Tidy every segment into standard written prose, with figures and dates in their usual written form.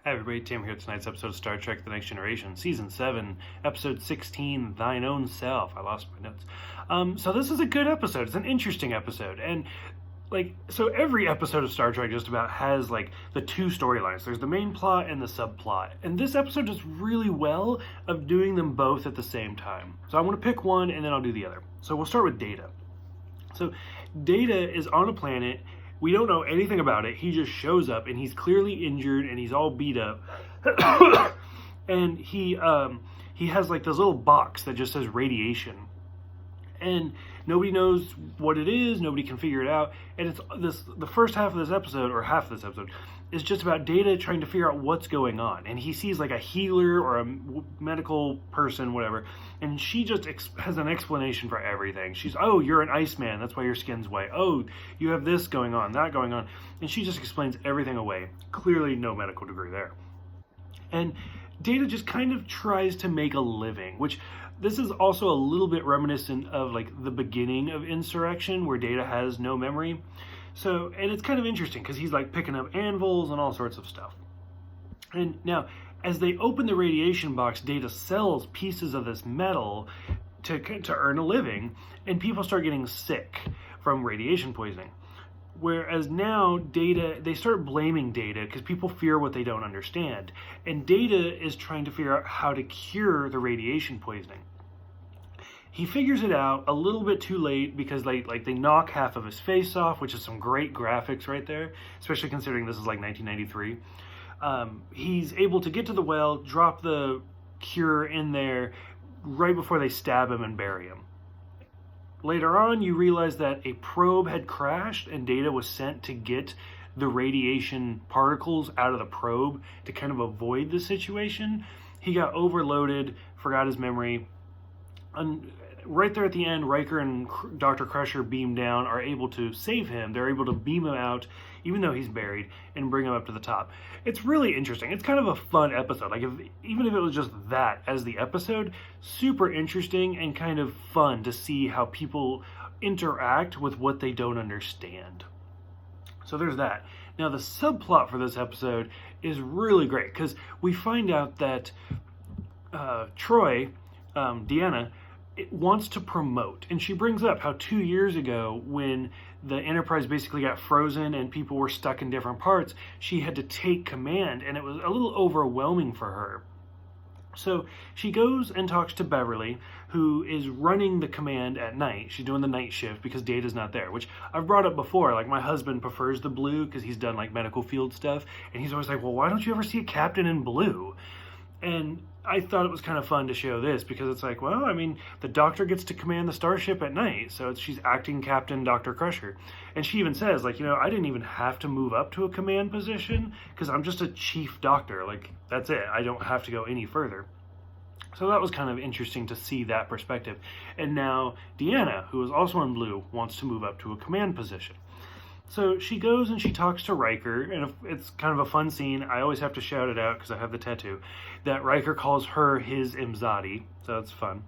Hi everybody, Tim here with tonight's episode of Star Trek The Next Generation, Season 7, Episode 16, Thine Own Self. I lost my notes. So this is a good episode. It's an interesting episode. And, so every episode of Star Trek just about has, the two storylines. There's the main plot and the subplot. And this episode does really well of doing them both at the same time. So I want to pick one and then I'll do the other. So we'll start with Data. So Data is on a planet. We don't know anything about it. He just shows up and he's clearly injured and he's all beat up. And he has this little box that just says radiation. And nobody knows what it is. Nobody can figure it out. And it's the first half of this episode, or half of this episode, is just about Data trying to figure out what's going on. And he sees a healer or a medical person, whatever, and she just has an explanation for everything. She's, oh, you're an Iceman, that's why your skin's white. Oh, you have this going on, that going on. And she just explains everything away. Clearly no medical degree there. And Data just kind of tries to make a living, which this is also a little bit reminiscent of the beginning of Insurrection, where Data has no memory. So, and it's kind of interesting because he's picking up anvils and all sorts of stuff. And now, as they open the radiation box, Data sells pieces of this metal to earn a living, and people start getting sick from radiation poisoning. Whereas now, they start blaming Data because people fear what they don't understand. And Data is trying to figure out how to cure the radiation poisoning. He figures it out a little bit too late because they knock half of his face off, which is some great graphics right there, especially considering this is 1993. He's able to get to the well, drop the cure in there right before they stab him and bury him. Later on, you realize that a probe had crashed and Data was sent to get the radiation particles out of the probe to kind of avoid the situation. He got overloaded, forgot his memory. And right there at the end, Riker and Dr. Crusher beam down, are able to save him. They're able to beam him out, even though he's buried, and bring him up to the top. It's really interesting. It's kind of a fun episode. Even if it was just that as the episode, super interesting and kind of fun to see how people interact with what they don't understand. So there's that. Now the subplot for this episode is really great because we find out that Troi, Deanna, wants to promote, and she brings up how 2 years ago, when the Enterprise basically got frozen and people were stuck in different parts, she had to take command, and it was a little overwhelming for her. So she goes and talks to Beverly, who is running the command at night. She's doing the night shift because Data's not there, which I've brought up before. My husband prefers the blue because he's done medical field stuff, and he's always well, why don't you ever see a captain in blue? And I thought it was kind of fun to show this because it's the Doctor gets to command the starship at night, so she's acting Captain Dr. Crusher. And she even says, I didn't even have to move up to a command position because I'm just a chief doctor. That's it. I don't have to go any further. So that was kind of interesting to see that perspective. And now Deanna, who is also in blue, wants to move up to a command position. So she goes and she talks to Riker, and it's kind of a fun scene. I always have to shout it out because I have the tattoo, that Riker calls her his Imzadi, so that's fun.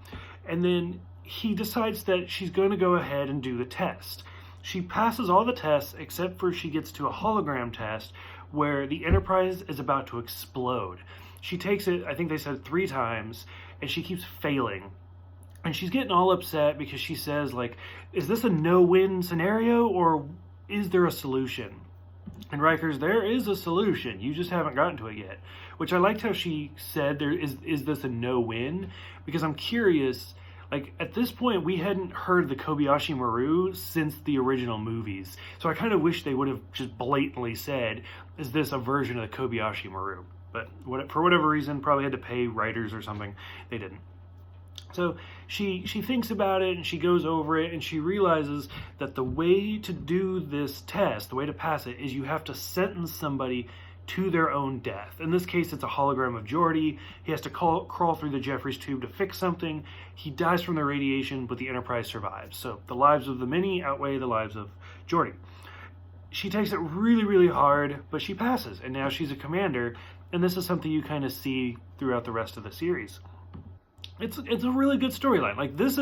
And then he decides that she's going to go ahead and do the test. She passes all the tests except for she gets to a hologram test where the Enterprise is about to explode. She takes it, I think they said 3 times, and she keeps failing. And she's getting all upset because she says, is this a no-win scenario, or is there a solution? And Riker's, there is a solution. You just haven't gotten to it yet. Which I liked how she said, is this a no-win? Because I'm curious, at this point, we hadn't heard the Kobayashi Maru since the original movies. So I kind of wish they would have just blatantly said, is this a version of the Kobayashi Maru? But for whatever reason, probably had to pay writers or something. They didn't. So she thinks about it and she goes over it and she realizes that the way to do this test, the way to pass it, is you have to sentence somebody to their own death. In this case, it's a hologram of Geordi. He has to crawl through the Jeffries tube to fix something. He dies from the radiation, but the Enterprise survives. So the lives of the many outweigh the lives of Geordi. She takes it really, really hard, but she passes, and now she's a commander, and this is something you kind of see throughout the rest of the series. It's a really good storyline. This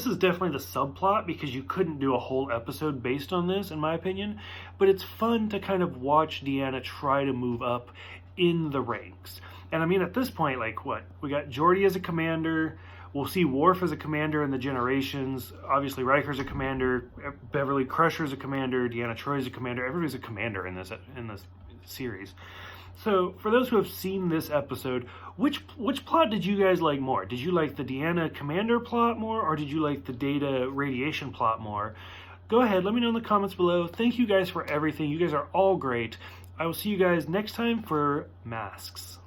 is definitely the subplot because you couldn't do a whole episode based on this, in my opinion. But it's fun to kind of watch Deanna try to move up in the ranks. And I mean, at this point, like, what? We got Geordi as a commander. We'll see Worf as a commander in the Generations. Obviously, Riker's a commander. Beverly Crusher's a commander. Deanna Troi's a commander. Everybody's a commander in this series. So, for those who have seen this episode, which plot did you guys like more? Did you like the Deanna commander plot more, or did you like the Data radiation plot more? Go ahead, let me know in the comments below. Thank you guys for everything. You guys are all great. I will see you guys next time for Masks.